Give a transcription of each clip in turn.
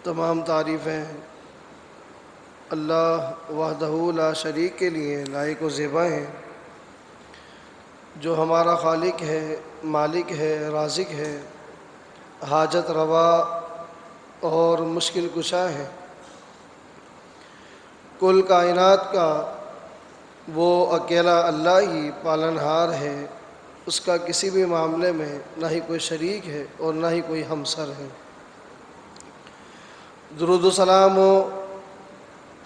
تمام تعریفیں اللہ وحدہ لا شریک کے لیے لائق و زیبا ہیں، جو ہمارا خالق ہے، مالک ہے، رازق ہے، حاجت روا اور مشکل کشا ہے۔ کل کائنات کا وہ اکیلا اللہ ہی پالنہار ہے، اس کا کسی بھی معاملے میں نہ ہی کوئی شریک ہے اور نہ ہی کوئی ہمسر ہے۔ درود و سلام ہو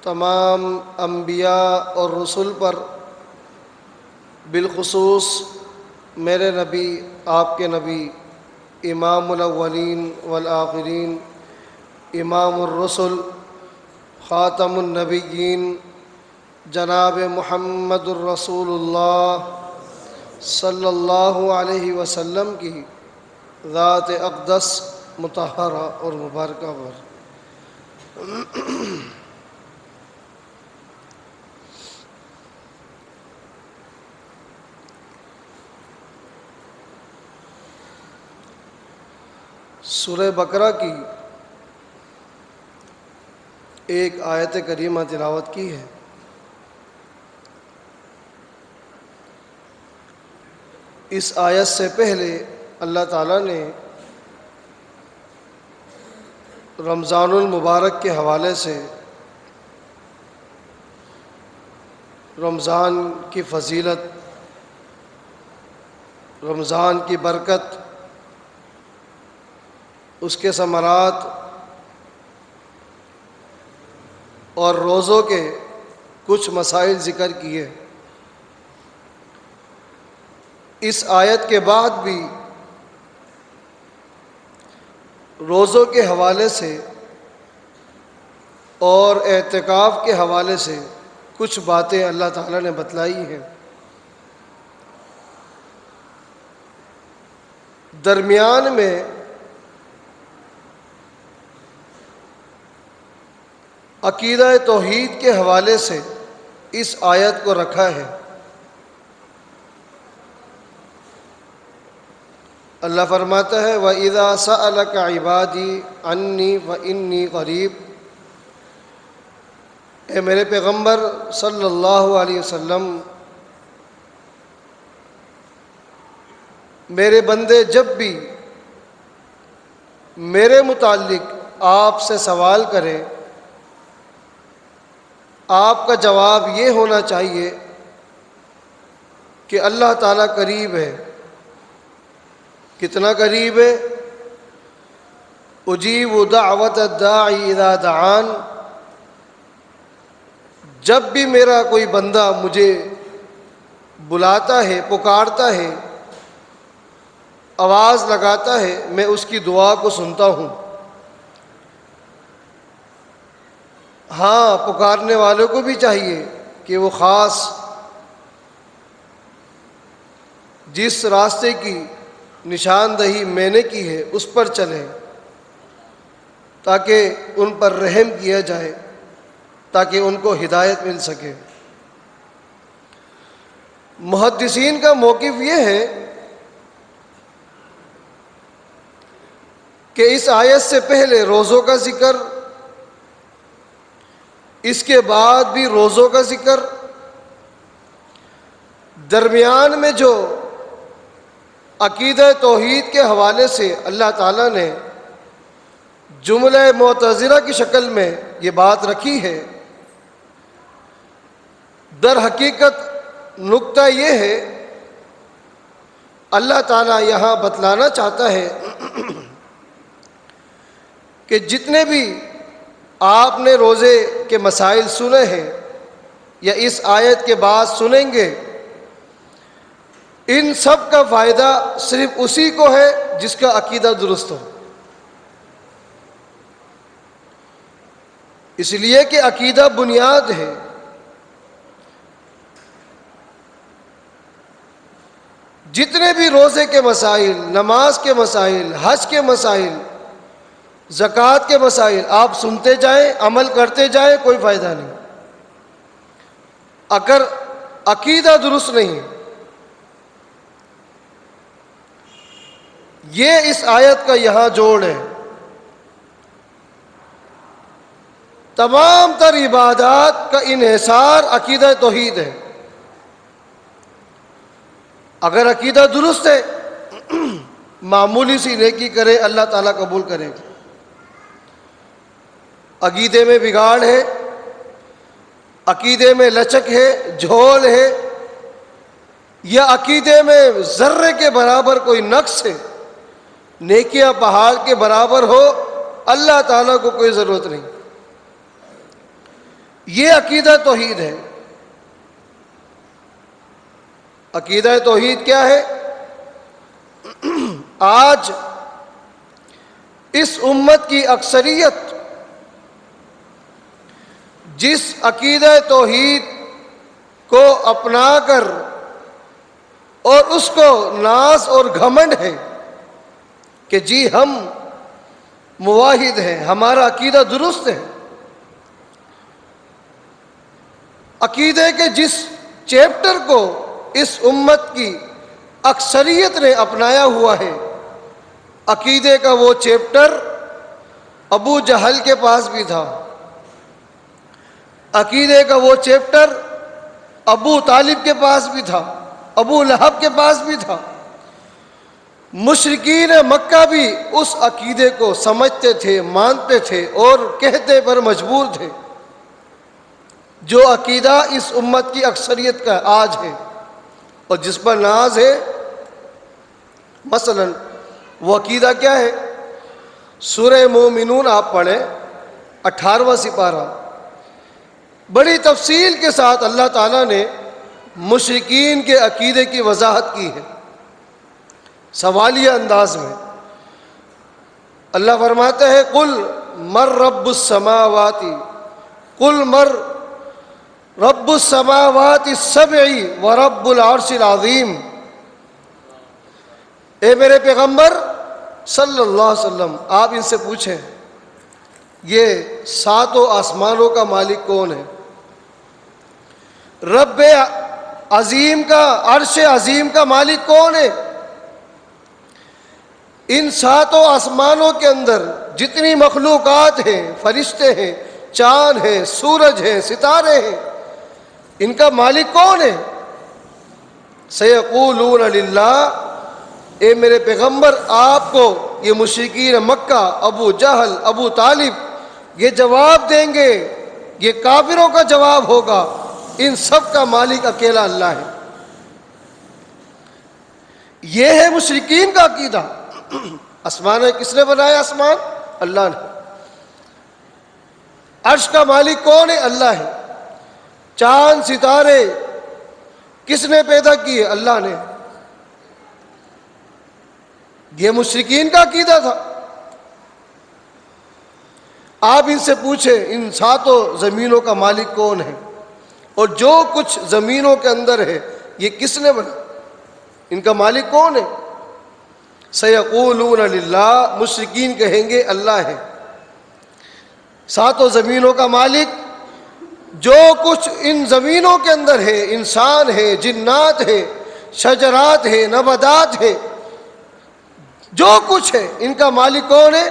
تمام انبیاء اور رسول پر، بالخصوص میرے نبی، آپ کے نبی، امام الاولین والآخرین، امام الرسل، خاتم النبیین، جناب محمد الرسول اللہ صلی اللہ علیہ وسلم کی ذات اقدس مطہرہ اور مبارکہ پر۔ سورہ بقرہ کی ایک آیت کریمہ تلاوت کی ہے۔ اس آیت سے پہلے اللہ تعالیٰ نے رمضان المبارک کے حوالے سے رمضان کی فضیلت، رمضان کی برکت، اس کے ثمرات اور روزوں کے کچھ مسائل ذکر کیے۔ اس آیت کے بعد بھی روزوں کے حوالے سے اور اعتکاف کے حوالے سے کچھ باتیں اللہ تعالیٰ نے بتلائی ہیں۔ درمیان میں عقیدہ توحید کے حوالے سے اس آیت کو رکھا ہے۔ اللہ فرماتا ہے وَإِذَا سَأَلَكَ عِبَادِي عَنِّي فَإِنِّي قَرِيبٌ، اے میرے پیغمبر صلی اللہ علیہ وسلم، میرے بندے جب بھی میرے متعلق آپ سے سوال کریں، آپ کا جواب یہ ہونا چاہیے کہ اللہ تعالیٰ قریب ہے۔ کتنا قریب ہے؟ اجیب دعوت الداعی اذا دعان، جب بھی میرا کوئی بندہ مجھے بلاتا ہے، پکارتا ہے، آواز لگاتا ہے، میں اس کی دعا کو سنتا ہوں۔ ہاں، پکارنے والوں کو بھی چاہیے کہ وہ خاص جس راستے کی نشاندہی میں نے کی ہے اس پر چلیں، تاکہ ان پر رحم کیا جائے، تاکہ ان کو ہدایت مل سکے۔ محدثین کا موقف یہ ہے کہ اس آیت سے پہلے روزوں کا ذکر، اس کے بعد بھی روزوں کا ذکر، درمیان میں جو عقیدہ توحید کے حوالے سے اللہ تعالیٰ نے جملہ معتذرہ کی شکل میں یہ بات رکھی ہے، در حقیقت نقطہ یہ ہے، اللہ تعالیٰ یہاں بتلانا چاہتا ہے کہ جتنے بھی آپ نے روزے کے مسائل سنے ہیں یا اس آیت کے بعد سنیں گے، ان سب کا فائدہ صرف اسی کو ہے جس کا عقیدہ درست ہو۔ اس لیے کہ عقیدہ بنیاد ہے۔ جتنے بھی روزے کے مسائل، نماز کے مسائل، حج کے مسائل، زکوٰۃ کے مسائل آپ سنتے جائیں، عمل کرتے جائیں، کوئی فائدہ نہیں اگر عقیدہ درست نہیں۔ یہ اس آیت کا یہاں جوڑ ہے۔ تمام تر عبادات کا انحصار عقیدہ توحید ہے. اگر عقیدہ درست ہے معمولی سی نیکی کرے اللہ تعالیٰ قبول کرے. عقیدے میں بگاڑ ہے، عقیدے میں لچک ہے، جھول ہے، یا عقیدے میں ذرے کے برابر کوئی نقص ہے، نیکیاں پہاڑ کے برابر ہو، اللہ تعالیٰ کو کوئی ضرورت نہیں. یہ عقیدہ توحید ہے. عقیدہ توحید کیا ہے؟ آج اس امت کی اکثریت جس عقیدہ توحید کو اپنا کر اور اس کو ناز اور گھمنڈ ہے کہ جی ہم موحد ہیں، ہمارا عقیدہ درست ہے. عقیدے کے جس چیپٹر کو اس امت کی اکثریت نے اپنایا ہوا ہے، عقیدے کا وہ چیپٹر ابو جہل کے پاس بھی تھا، عقیدے کا وہ چیپٹر ابو طالب کے پاس بھی تھا، ابو لہب کے پاس بھی تھا. مشرکین مکہ بھی اس عقیدے کو سمجھتے تھے، مانتے تھے اور کہتے پر مجبور تھے. جو عقیدہ اس امت کی اکثریت کا آج ہے اور جس پر ناز ہے، مثلا وہ عقیدہ کیا ہے؟ سورہ مومنون آپ پڑھیں، 18واں سپارہ. بڑی تفصیل کے ساتھ اللہ تعالیٰ نے مشرکین کے عقیدے کی وضاحت کی ہے، سوالیہ انداز میں. اللہ فرماتے ہیں قل مر رب السماوات، قل مر رب السماوات السبع ورب العرش العظیم. اے میرے پیغمبر صلی اللہ علیہ وسلم، آپ ان سے پوچھیں یہ ساتوں آسمانوں کا مالک کون ہے؟ رب عظیم کا، عرش عظیم کا مالک کون ہے؟ ان ساتوں آسمانوں کے اندر جتنی مخلوقات ہیں، فرشتے ہیں، چاند ہیں، سورج ہیں، ستارے ہیں، ان کا مالک کون ہے؟ سیقولون للہ. اے میرے پیغمبر آپ کو یہ مشرکین مکہ، ابو جہل، ابو طالب یہ جواب دیں گے، یہ کافروں کا جواب ہوگا، ان سب کا مالک اکیلا اللہ ہے. یہ ہے مشرکین کا عقیدہ. آسمان کس نے بنایا؟ آسمان اللہ نے. عرش کا مالک کون ہے؟ اللہ ہے. چاند ستارے کس نے پیدا کیے؟ اللہ نے. یہ مشرکین کا عقیدہ تھا. آپ ان سے پوچھیں ان ساتوں زمینوں کا مالک کون ہے، اور جو کچھ زمینوں کے اندر ہے یہ کس نے بنا؟ ان کا مالک کون ہے؟ سیقولون للہ. مشرکین کہیں گے اللہ ہے. ساتوں زمینوں کا مالک، جو کچھ ان زمینوں کے اندر ہے، انسان ہے، جنات ہے، شجرات ہے، نباتات ہے، جو کچھ ہے ان کا مالک کون ہے؟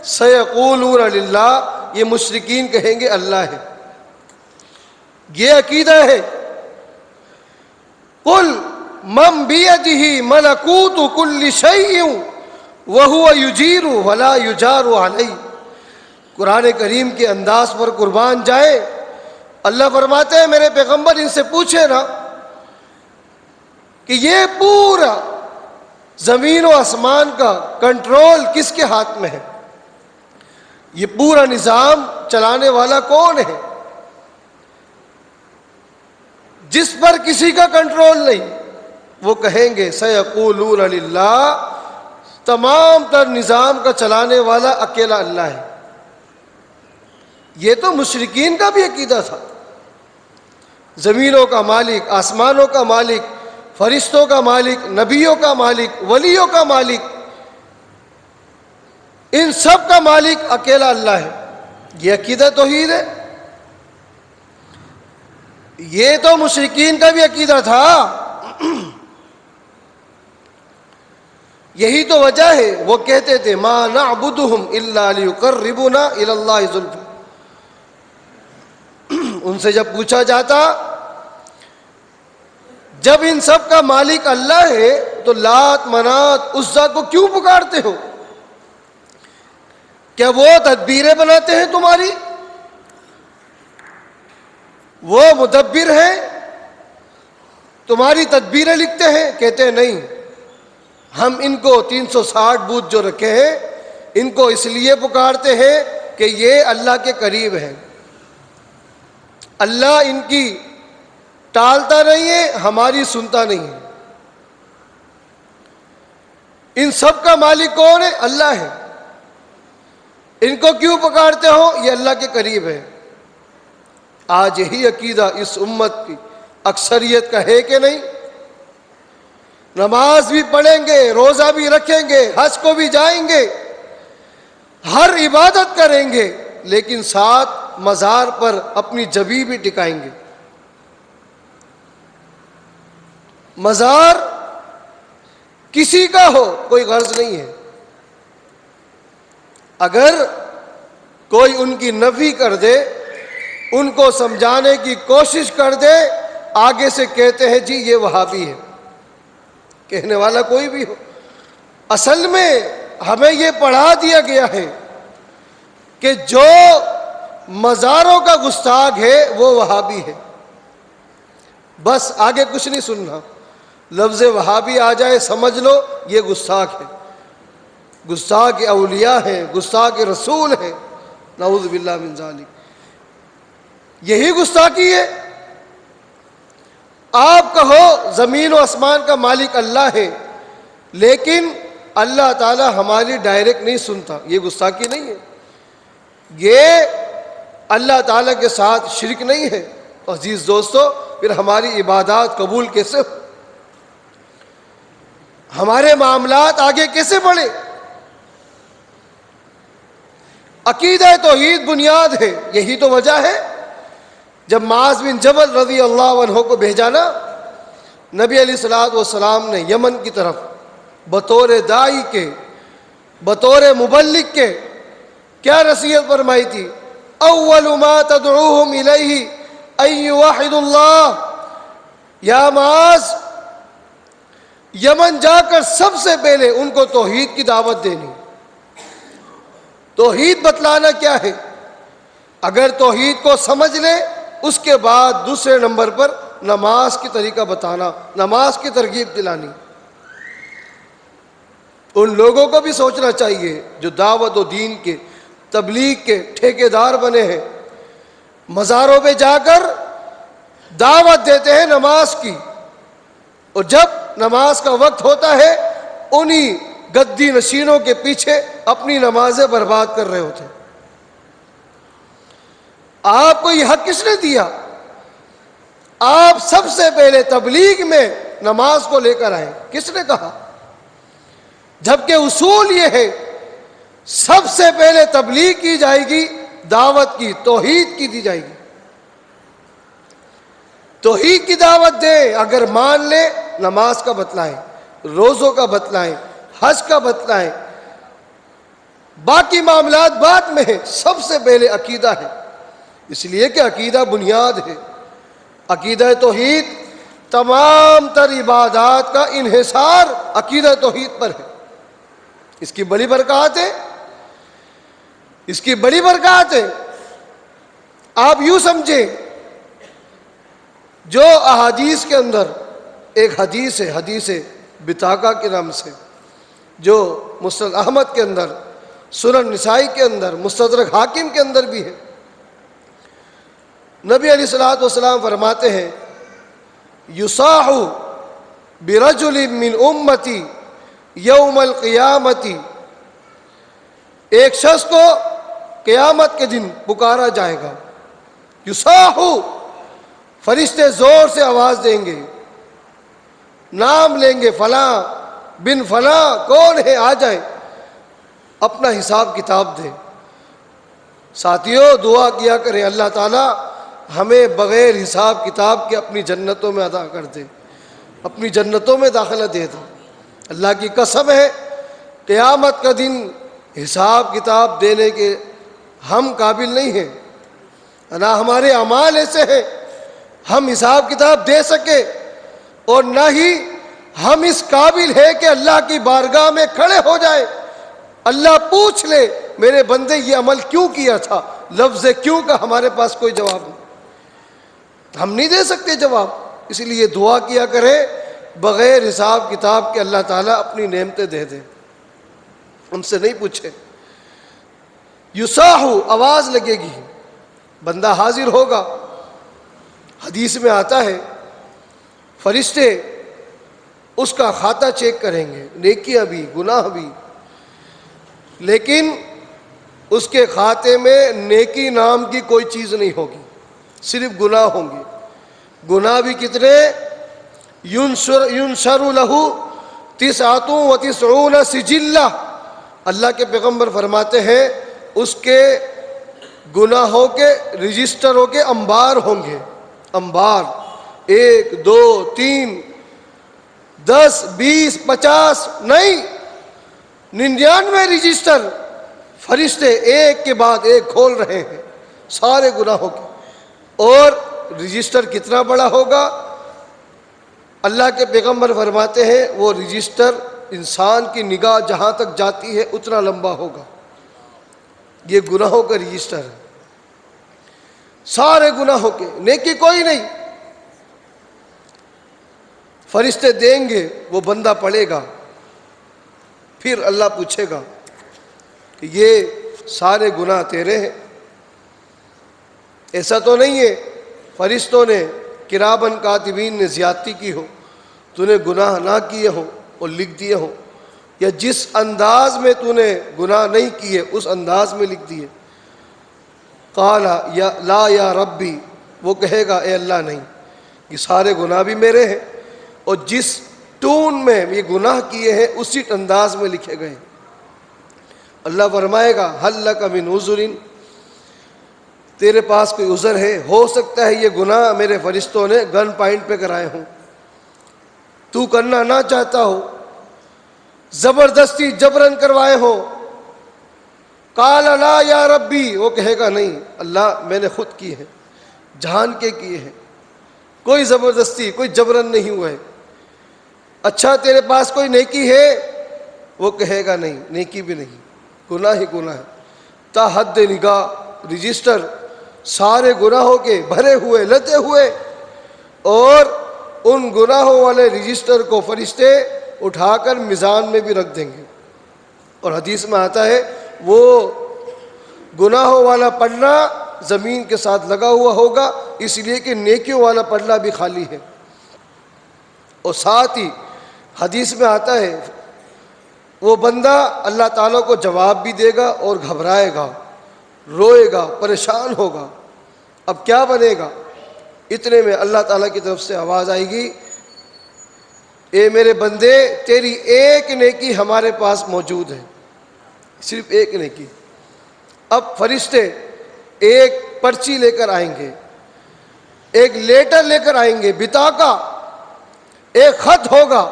سیقولون للہ. یہ مشرکین کہیں گے اللہ ہے. یہ عقیدہ ہے. قل من بیدہ ملکوت کل شیء وہو یجیر ولا یجار علیہ. قرآن کریم کے انداز پر قربان جائے. اللہ فرماتے ہیں میرے پیغمبر ان سے پوچھے نا کہ یہ پورا زمین و آسمان کا کنٹرول کس کے ہاتھ میں ہے؟ یہ پورا نظام چلانے والا کون ہے؟ جس پر کسی کا کنٹرول نہیں. وہ کہیں گے سیقولون للہ. تمام تر نظام کا چلانے والا اکیلا اللہ ہے. یہ تو مشرکین کا بھی عقیدہ تھا. زمینوں کا مالک، آسمانوں کا مالک، فرشتوں کا مالک، نبیوں کا مالک، ولیوں کا مالک، ان سب کا مالک اکیلا اللہ ہے. یہ عقیدہ توحید ہے. یہ تو مشرکین کا بھی عقیدہ تھا. یہی تو وجہ ہے وہ کہتے تھے ما نعبدہم الا لیقربونا الی اللہ زلفی. ان سے جب پوچھا جاتا جب ان سب کا مالک اللہ ہے تو لات منات عزا کو کیوں پکارتے ہو؟ کیا وہ تدبیریں بناتے ہیں تمہاری؟ وہ مدبر ہیں؟ تمہاری تدبیریں لکھتے ہیں؟ کہتے ہیں نہیں، ہم ان کو 360 بت جو رکھے ہیں ان کو اس لیے پکارتے ہیں کہ یہ اللہ کے قریب ہیں، اللہ ان کی ٹالتا نہیں ہے، ہماری سنتا نہیں ہے۔ ان سب کا مالک کون ہے؟ اللہ ہے۔ ان کو کیوں پکارتے ہو؟ یہ اللہ کے قریب ہے۔ آج یہی عقیدہ اس امت کی اکثریت کا ہے کہ نہیں؟ نماز بھی پڑھیں گے، روزہ بھی رکھیں گے، حج کو بھی جائیں گے، ہر عبادت کریں گے، لیکن ساتھ مزار پر اپنی جبی بھی ٹکائیں گے۔ مزار کسی کا ہو کوئی غرض نہیں ہے، اگر کوئی ان کی نفی کر دے، ان کو سمجھانے کی کوشش کر دے، آگے سے کہتے ہیں جی یہ وہابی ہے، کہنے والا کوئی بھی ہو۔ اصل میں ہمیں یہ پڑھا دیا گیا ہے کہ جو مزاروں کا گستاخ ہے وہ وہابی ہے، بس آگے کچھ نہیں سننا۔ لفظ وہابی آ جائے سمجھ لو یہ گستاخ ہے، گستاخ اولیاء ہیں، گستاخ رسول ہیں، نعوذ باللہ من ذالک۔ یہی گستاخی ہے۔ آپ کہو زمین و آسمان کا مالک اللہ ہے، لیکن اللہ تعالی ہماری ڈائریکٹ نہیں سنتا، یہ گستاخی نہیں ہے؟ یہ اللہ تعالیٰ کے ساتھ شرک نہیں ہے؟ عزیز دوستو، پھر ہماری عبادات قبول کیسے ہو؟ ہمارے معاملات آگے کیسے بڑھے؟ عقیدہ توحید بنیاد ہے۔ یہی تو وجہ ہے جب معاذ بن جبل رضی اللہ عنہ کو بھیجا نا نبی علیہ الصلوۃ والسلام نے یمن کی طرف بطور داعی کے، بطور مبلغ کے، کیا نصیحت فرمائی تھی؟ اول ما تدعوہم الیہ ان یوحدوا اللہ۔ یا معاذ، یمن جا کر سب سے پہلے ان کو توحید کی دعوت دینی۔ توحید بتلانا کیا ہے؟ اگر توحید کو سمجھ لے، اس کے بعد دوسرے نمبر پر نماز کی طریقہ بتانا، نماز کی ترغیب دلانی۔ ان لوگوں کو بھی سوچنا چاہیے جو دعوت و دین کے، تبلیغ کے ٹھیکیدار بنے ہیں، مزاروں پہ جا کر دعوت دیتے ہیں نماز کی، اور جب نماز کا وقت ہوتا ہے انہی گدی نشینوں کے پیچھے اپنی نمازیں برباد کر رہے ہوتے ہیں۔ آپ کو یہ حق کس نے دیا؟ آپ سب سے پہلے تبلیغ میں نماز کو لے کر آئے، کس نے کہا؟ جبکہ اصول یہ ہے سب سے پہلے تبلیغ کی جائے گی، دعوت کی، توحید کی دی جائے گی۔ توحید کی دعوت دیں، اگر مان لے نماز کا بتلائیں، روزوں کا بتلائیں، حج کا بتلائیں، باقی معاملات بعد میں ہیں، سب سے پہلے عقیدہ ہے، اس لیے کہ عقیدہ بنیاد ہے۔ عقیدہ توحید، تمام تر عبادات کا انحصار عقیدہ توحید پر ہے۔ اس کی بڑی برکات ہے، اس کی بڑی برکات ہے۔ آپ یوں سمجھیں، جو احادیث کے اندر ایک حدیث ہے، حدیث بطاقہ کے نام سے، جو مسند احمد کے اندر، سنن نسائی کے اندر، مستدرک حاکم کے اندر بھی ہے، نبی علیہ الصلوۃ والسلام فرماتے ہیں یصاح برجل من امتی یوم القیامتی، ایک شخص کو قیامت کے دن پکارا جائے گا۔ یصاح، فرشتے زور سے آواز دیں گے، نام لیں گے، فلاں بن فلاں کون ہے، آ جائے، اپنا حساب کتاب دے۔ ساتھیوں، دعا کیا کریں اللہ تعالیٰ ہمیں بغیر حساب کتاب کے اپنی جنتوں میں ادا کر دے، اپنی جنتوں میں داخلہ دے دے۔ اللہ کی قسم ہے قیامت کا دن حساب کتاب دینے کے ہم قابل نہیں ہیں۔ نہ ہمارے اعمال ایسے ہیں ہم حساب کتاب دے سکے، اور نہ ہی ہم اس قابل ہے کہ اللہ کی بارگاہ میں کھڑے ہو جائے، اللہ پوچھ لے میرے بندے یہ عمل کیوں کیا تھا، لفظ کیوں کا ہمارے پاس کوئی جواب نہیں، ہم نہیں دے سکتے جواب۔ اس لیے دعا کیا کرے بغیر حساب کتاب کے اللہ تعالیٰ اپنی نعمتیں دے دے، ان سے نہیں پوچھے۔ یصاحو، آواز لگے گی، بندہ حاضر ہوگا۔ حدیث میں آتا ہے فرشتے اس کا کھاتہ چیک کریں گے، نیکیاں بھی گناہ بھی، لیکن اس کے کھاتے میں نیکی نام کی کوئی چیز نہیں ہوگی، صرف گناہ ہوں گے۔ گناہ بھی کتنے؟ ینشر لہ 99 سجلہ، اللہ کے پیغمبر فرماتے ہیں اس کے گناہوں کے رجسٹروں کے انبار ہوں گے، انبار، 1 2 3 10 20 50 نہیں، 99 رجسٹر فرشتے ایک کے بعد ایک کھول رہے ہیں سارے گناہوں کے۔ اور رجسٹر کتنا بڑا ہوگا؟ اللہ کے پیغمبر فرماتے ہیں وہ رجسٹر انسان کی نگاہ جہاں تک جاتی ہے اتنا لمبا ہوگا۔ یہ گناہوں کا رجسٹر ہے، سارے گناہوں کے، نیکی کوئی نہیں۔ فرشتے دیں گے، وہ بندہ پڑھے گا، پھر اللہ پوچھے گا کہ یہ سارے گناہ تیرے ہیں؟ ایسا تو نہیں ہے فرشتوں نے کرامن کاتبین نے زیادتی کی ہو، تو نے گناہ نہ کیے ہوں اور لکھ دیے ہوں، یا جس انداز میں تو نے گناہ نہیں کیے اس انداز میں لکھ دیے۔ قال یا لا یا ربی، وہ کہے گا اے اللہ نہیں، یہ سارے گناہ بھی میرے ہیں، اور جس ٹون میں یہ گناہ کیے ہیں اسی انداز میں لکھے گئے۔ اللہ فرمائے گا حل لک من عذر، تیرے پاس کوئی عذر ہے؟ ہو سکتا ہے یہ گناہ میرے فرشتوں نے گن پوائنٹ پہ کرائے ہوں، تو کرنا نہ چاہتا ہو، زبردستی جبرن کروائے ہو۔ قال لا یا ربی، وہ کہے گا نہیں اللہ میں نے خود کی ہے، جان کے کیے ہیں، کوئی زبردستی کوئی جبرن نہیں ہوا ہے۔ اچھا تیرے پاس کوئی نیکی ہے؟ وہ کہے گا نہیں، نیکی بھی نہیں، گناہ ہی گناہ ہے۔ تا حد نگاہ رجسٹر سارے گناہوں کے بھرے ہوئے لدے ہوئے، اور ان گناہوں والے رجسٹر کو فرشتے اٹھا کر میزان میں بھی رکھ دیں گے۔ اور حدیث میں آتا ہے وہ گناہوں والا پلڑا زمین کے ساتھ لگا ہوا ہوگا، اس لیے کہ نیکیوں والا پلڑا بھی خالی ہے۔ اور ساتھ ہی حدیث میں آتا ہے وہ بندہ اللہ تعالیٰ کو جواب بھی دے گا اور گھبرائے گا، روئے گا، پریشان ہوگا۔ اب کیا بنے گا؟ اتنے میں اللہ تعالیٰ کی طرف سے آواز آئے گی، اے میرے بندے تیری ایک نیکی ہمارے پاس موجود ہے، صرف ایک نیکی۔ اب فرشتے ایک پرچی لے کر آئیں گے، ایک لیٹر لے کر آئیں گے، بطاقہ، ایک خط ہوگا،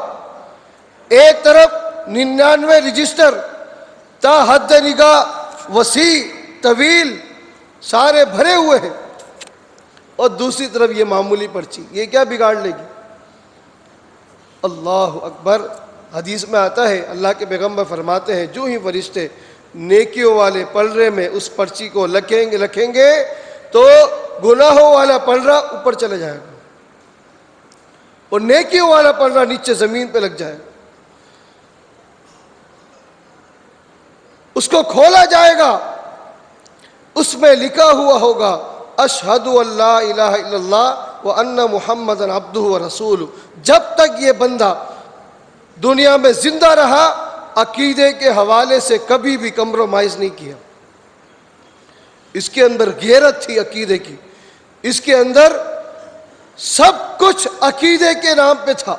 ایک طرف 99 رجسٹر تا حد نگاہ وسیع طویل سارے بھرے ہوئے ہیں، اور دوسری طرف یہ معمولی پرچی، یہ کیا بگاڑ لے گی؟ اللہ اکبر۔ حدیث میں آتا ہے اللہ کے پیغمبر فرماتے ہیں جو ہی فرشتے نیکیوں والے پلڑے میں اس پرچی کو لکھیں گے تو گناہوں والا پلڑا اوپر چلے جائے گا اور نیکیوں والا پلڑا نیچے زمین پہ لگ جائے گا۔ اس کو کھولا جائے گا، اس میں لکھا ہوا ہوگا اشہد ان لا الہ الا اللہ وان محمد عبدہ ورسولہ۔ جب تک یہ بندہ دنیا میں زندہ رہا عقیدے کے حوالے سے کبھی بھی کمپرومائز نہیں کیا۔ اس کے اندر غیرت تھی عقیدے کی، اس کے اندر سب کچھ عقیدے کے نام پہ تھا۔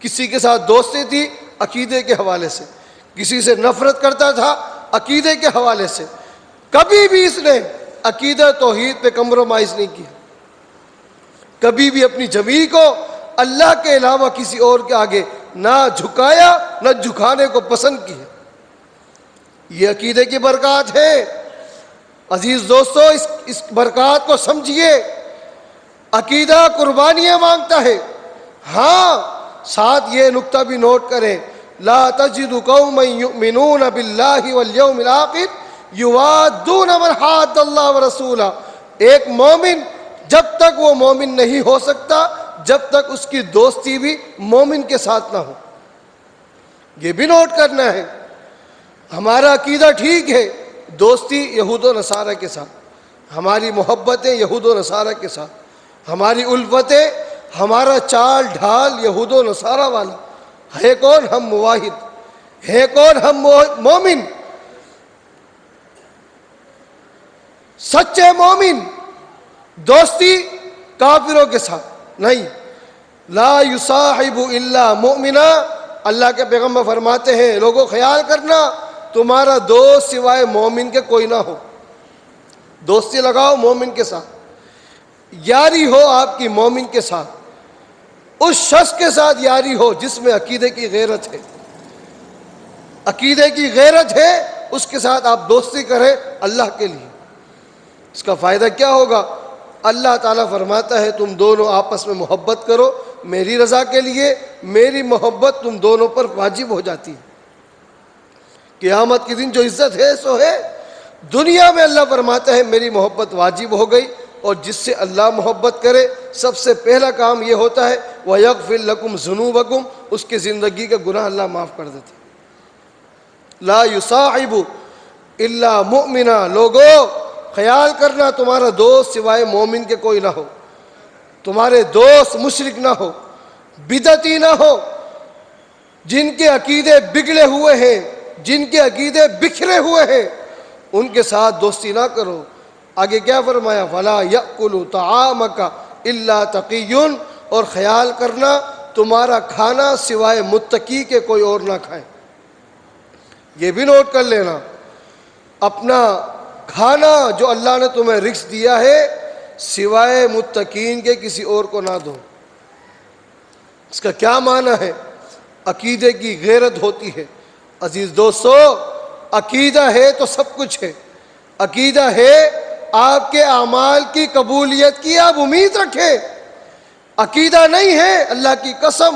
کسی کے ساتھ دوستی تھی عقیدے کے حوالے سے، کسی سے نفرت کرتا تھا عقیدے کے حوالے سے، کبھی بھی اس نے عقیدہ توحید پہ کمپرومائز نہیں کیا، کبھی بھی اپنی جمیع کو اللہ کے علاوہ کسی اور کے آگے نہ جھکایا نہ جھکانے کو پسند کیا۔ یہ عقیدے کی برکات ہے۔ عزیز دوستو، اس برکات کو سمجھیے۔ عقیدہ قربانیاں مانگتا ہے۔ ہاں، ساتھ یہ نقطہ بھی نوٹ کریں، لا تجد قوما یؤمنون باللہ والیوم الآخر یوادون من حاد اللہ ورسولہ۔ ایک مومن جب تک وہ مومن نہیں ہو سکتا جب تک اس کی دوستی بھی مومن کے ساتھ نہ ہو۔ یہ بھی نوٹ کرنا ہے، ہمارا عقیدہ ٹھیک ہے، دوستی یہود و نصارہ کے ساتھ، ہماری محبتیں یہود و نصارہ کے ساتھ، ہماری الفتیں، ہمارا چال ڈھال یہود و نصارہ والا ہے۔ کون؟ ہم موحد ہے۔ کون؟ ہم مومن، سچے مومن۔ دوستی کافروں کے ساتھ نہیں۔ لا یصاحب الا مؤمنا، اللہ کے پیغمبر فرماتے ہیں لوگوں خیال کرنا تمہارا دوست سوائے مومن کے کوئی نہ ہو۔ دوستی لگاؤ مومن کے ساتھ، یاری ہو آپ کی مومن کے ساتھ، اس شخص کے ساتھ یاری ہو جس میں عقیدے کی غیرت ہے۔ عقیدے کی غیرت ہے، اس کے ساتھ آپ دوستی کریں اللہ کے لیے۔ اس کا فائدہ کیا ہوگا؟ اللہ تعالیٰ فرماتا ہے تم دونوں آپس میں محبت کرو میری رضا کے لیے، میری محبت تم دونوں پر واجب ہو جاتی ہے۔ قیامت کے دن جو عزت ہے سو ہے۔ دنیا میں اللہ فرماتا ہے میری محبت واجب ہو گئی، اور جس سے اللہ محبت کرے سب سے پہلا کام یہ ہوتا ہے وَيَغْفِرْ لَكُمْ ذُنُوبَكُمْ، اس کی زندگی کا گناہ اللہ معاف کر دیتے۔ لا یصاحب الا مؤمنا، لوگوں خیال کرنا تمہارا دوست سوائے مومن کے کوئی نہ ہو، تمہارے دوست مشرک نہ ہو، بدعتی نہ ہو، جن کے عقیدے بگڑے ہوئے ہیں، جن کے عقیدے بکھرے ہوئے ہیں، ان کے ساتھ دوستی نہ کرو۔ آگے کیا فرمایا؟ فَلَا يَأْكُلُ طَعَامَكَ إِلَّا تَقِيٌّ، اور خیال کرنا تمہارا کھانا سوائے متقی کے کوئی اور نہ کھائے۔ یہ بھی نوٹ کر لینا، اپنا کھانا جو اللہ نے تمہیں رزق دیا ہے سوائے متقین کے کسی اور کو نہ دو۔ اس کا کیا معنی ہے؟ عقیدے کی غیرت ہوتی ہے۔ عزیز دوستو، عقیدہ ہے تو سب کچھ ہے۔ عقیدہ ہے آپ کے اعمال کی قبولیت کی آپ امید رکھیں۔ عقیدہ نہیں ہے، اللہ کی قسم،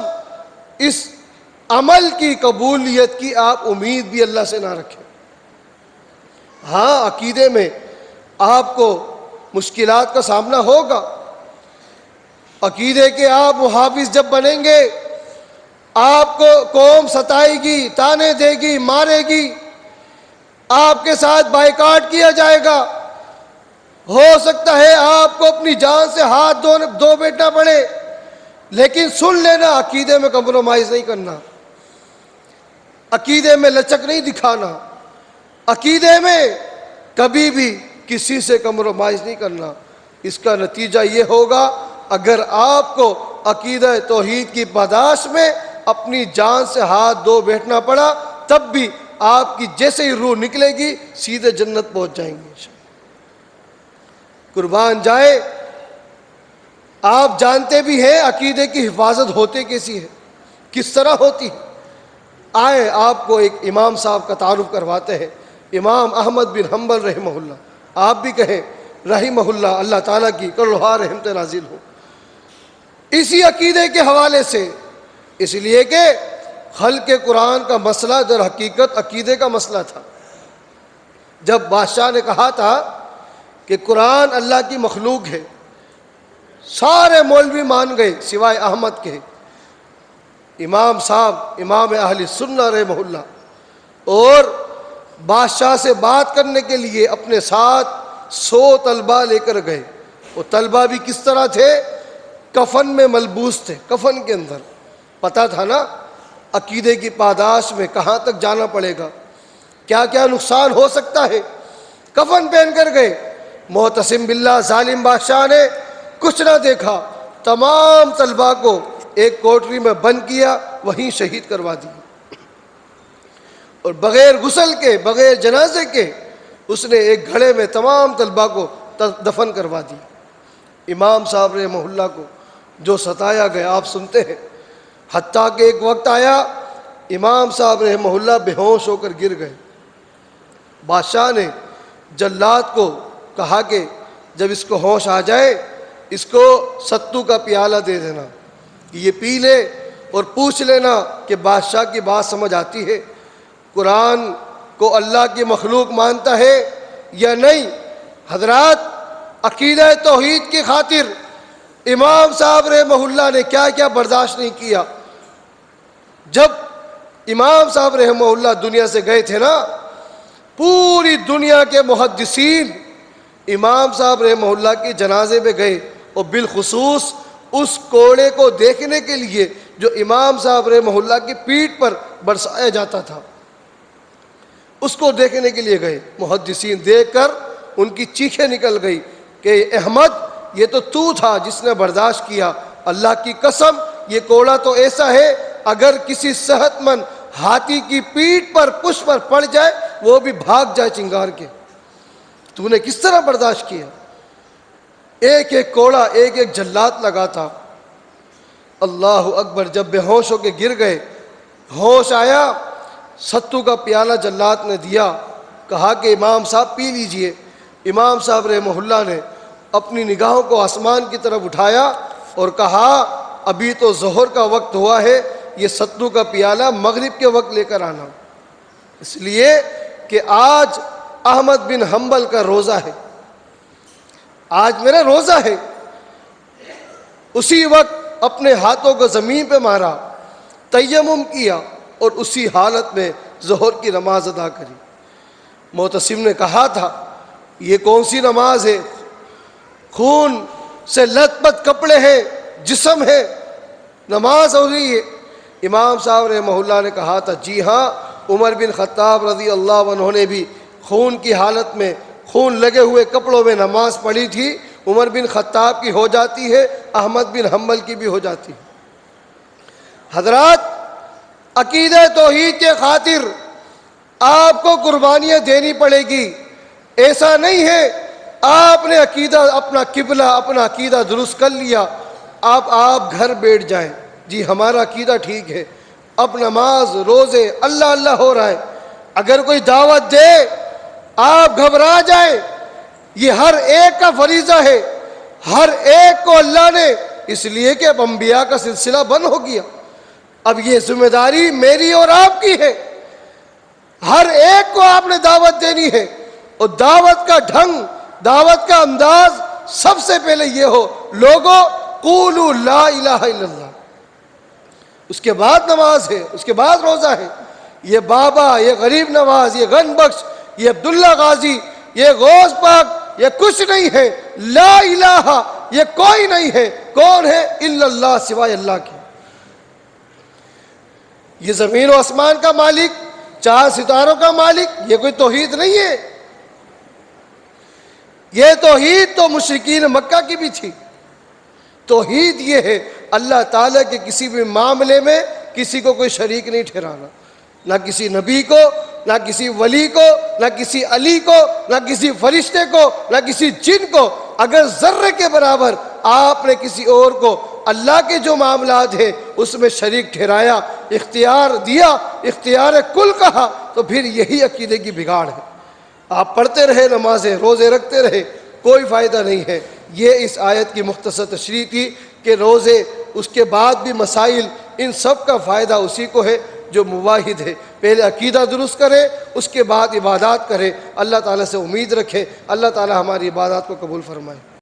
اس عمل کی قبولیت کی آپ امید بھی اللہ سے نہ رکھیں۔ ہاں، عقیدے میں آپ کو مشکلات کا سامنا ہوگا۔ عقیدے کے آپ محافظ جب بنیں گے، آپ کو قوم ستائے گی، تانے دے گی، مارے گی، آپ کے ساتھ بائیکاٹ کیا جائے گا، ہو سکتا ہے آپ کو اپنی جان سے ہاتھ دھو بیٹھنا پڑے، لیکن سن لینا عقیدے میں کمپرومائز نہیں کرنا، عقیدے میں لچک نہیں دکھانا، عقیدے میں کبھی بھی کسی سے کمپرومائز نہیں کرنا۔ اس کا نتیجہ یہ ہوگا اگر آپ کو عقیدہ توحید کی پاداش میں اپنی جان سے ہاتھ دھو بیٹھنا پڑا، تب بھی آپ کی جیسے ہی روح نکلے گی سیدھے جنت پہنچ جائیں گے۔ قربان جائے، آپ جانتے بھی ہیں عقیدے کی حفاظت ہوتے کیسی ہے، کس طرح ہوتی ہے۔ آئے آپ کو ایک امام صاحب کا تعارف کرواتے ہیں، امام احمد بن حنبل رحمہ اللہ، آپ بھی کہیں رحمہ اللہ، اللہ تعالیٰ کی کروڑہا رحمت نازل ہو۔ اسی عقیدے کے حوالے سے، اس لیے کہ خلق قرآن کا مسئلہ در حقیقت عقیدے کا مسئلہ تھا۔ جب بادشاہ نے کہا تھا کہ قرآن اللہ کی مخلوق ہے، سارے مولوی مان گئے سوائے احمد کے، امام صاحب امام اہل سنہ رحمہ اللہ، اور بادشاہ سے بات کرنے کے لیے اپنے ساتھ 100 طلبہ لے کر گئے۔ وہ طلبہ بھی کس طرح تھے؟ کفن میں ملبوس تھے، کفن کے اندر۔ پتہ تھا نا عقیدے کی پاداش میں کہاں تک جانا پڑے گا، کیا کیا نقصان ہو سکتا ہے۔ کفن پہن کر گئے۔ معتصم باللہ ظالم بادشاہ نے کچھ نہ دیکھا، تمام طلبہ کو ایک کوٹری میں بند کیا، وہیں شہید کروا دیا، اور بغیر غسل کے، بغیر جنازے کے اس نے ایک گھڑے میں تمام طلبہ کو دفن کروا دیا۔ امام صاحب رحمہ اللہ کو جو ستایا گیا آپ سنتے ہیں، حتیٰ کہ ایک وقت آیا امام صاحب رحمہ اللہ بے ہوش ہو کر گر گئے۔ بادشاہ نے جلاد کو کہا کہ جب اس کو ہوش آ جائے اس کو ستو کا پیالہ دے دینا کہ یہ پی لے اور پوچھ لینا کہ بادشاہ کی بات سمجھ آتی ہے، قرآن کو اللہ کی مخلوق مانتا ہے یا نہیں۔ حضرات، عقیدہ توحید کی خاطر امام صاحب رحمہ اللہ نے کیا کیا برداشت نہیں کیا۔ جب امام صاحب رحمہ اللہ دنیا سے گئے تھے نا، پوری دنیا کے محدثین امام صاحب رحمہ اللہ کے جنازے میں گئے، اور بالخصوص اس کوڑے کو دیکھنے کے لیے جو امام صاحب رحمہ اللہ کی پیٹھ پر برسایا جاتا تھا، اس کو دیکھنے کے لیے گئے۔ محدثین دیکھ کر ان کی چیخیں نکل گئی کہ احمد، یہ تو تھا جس نے برداشت کیا، اللہ کی قسم یہ کوڑا تو ایسا ہے اگر کسی صحت مند ہاتھی کی پیٹھ پر پشت پر پڑ جائے وہ بھی بھاگ جائے چنگار کے، تو نے کس طرح برداشت کیا؟ ایک ایک کوڑا ایک ایک جلات لگا تھا۔ اللہ اکبر، جب بے ہوش ہو کے گر گئے، ہوش آیا، ستو کا پیالہ جلات نے دیا، کہا کہ امام صاحب پی لیجئے۔ امام صاحب رحمہ اللہ نے اپنی نگاہوں کو آسمان کی طرف اٹھایا اور کہا ابھی تو ظہر کا وقت ہوا ہے، یہ ستو کا پیالہ مغرب کے وقت لے کر آنا، اس لیے کہ آج احمد بن حنبل کا روزہ ہے، آج میرا روزہ ہے۔ اسی وقت اپنے ہاتھوں کو زمین پہ مارا، تیمم کیا اور اسی حالت میں ظہر کی نماز ادا کری۔ معتصم نے کہا تھا یہ کون سی نماز ہے، خون سے لت پت کپڑے ہیں، جسم ہے، نماز ہو رہی ہے۔ امام صاحب رحمہ اللہ نے کہا تھا جی ہاں، عمر بن خطاب رضی اللہ عنہ نے بھی خون کی حالت میں، خون لگے ہوئے کپڑوں میں نماز پڑھی تھی۔ عمر بن خطاب کی ہو جاتی ہے، احمد بن حنبل کی بھی ہو جاتی ہے۔ حضرات، عقیدہ توحید کے خاطر آپ کو قربانیاں دینی پڑے گی۔ ایسا نہیں ہے آپ نے عقیدہ، اپنا قبلہ، اپنا عقیدہ درست کر لیا، آپ گھر بیٹھ جائیں جی ہمارا عقیدہ ٹھیک ہے، اب نماز روزے اللہ اللہ ہو رہا ہے، اگر کوئی دعوت دے آپ گھبرا جائیں، یہ ہر ایک کا فریضہ ہے، ہر ایک کو اللہ نے، اس لیے کہ اب انبیاء کا سلسلہ بند ہو گیا، اب یہ ذمہ داری میری اور آپ کی ہے، ہر ایک کو آپ نے دعوت دینی ہے، اور دعوت کا ڈھنگ، دعوت کا انداز سب سے پہلے یہ ہو لوگوں قولوا لا الہ الا اللہ، اس کے بعد نماز ہے، اس کے بعد روزہ ہے۔ یہ بابا، یہ غریب نواز، یہ غن بخش، یہ عبداللہ غازی، یہ غوث پاک، یہ کچھ نہیں ہے، لا الہ یہ کوئی نہیں ہے، کون ہے؟ الا اللہ، سوائے اللہ کے۔ یہ زمین و آسمان کا مالک، چار ستاروں کا مالک، یہ کوئی توحید نہیں ہے۔ یہ توحید تو مشرکین مکہ کی بھی تھی۔ توحید یہ ہے اللہ تعالیٰ کے کسی بھی معاملے میں کسی کو کوئی شریک نہیں ٹھہرانا، نہ کسی نبی کو، نہ کسی ولی کو، نہ کسی علی کو، نہ کسی فرشتے کو، نہ کسی جن کو۔ اگر ذرے کے برابر آپ نے کسی اور کو اللہ کے جو معاملات ہیں اس میں شریک ٹھہرایا، اختیار دیا، اختیار کل کہا، تو پھر یہی عقیدے کی بگاڑ ہے۔ آپ پڑھتے رہے، نمازیں روزے رکھتے رہے، کوئی فائدہ نہیں ہے۔ یہ اس آیت کی مختصر تشریح تھی کہ روزے، اس کے بعد بھی مسائل، ان سب کا فائدہ اسی کو ہے جو موحد ہے۔ پہلے عقیدہ درست کرے، اس کے بعد عبادات کرے، اللہ تعالیٰ سے امید رکھے، اللہ تعالیٰ ہماری عبادات کو قبول فرمائے۔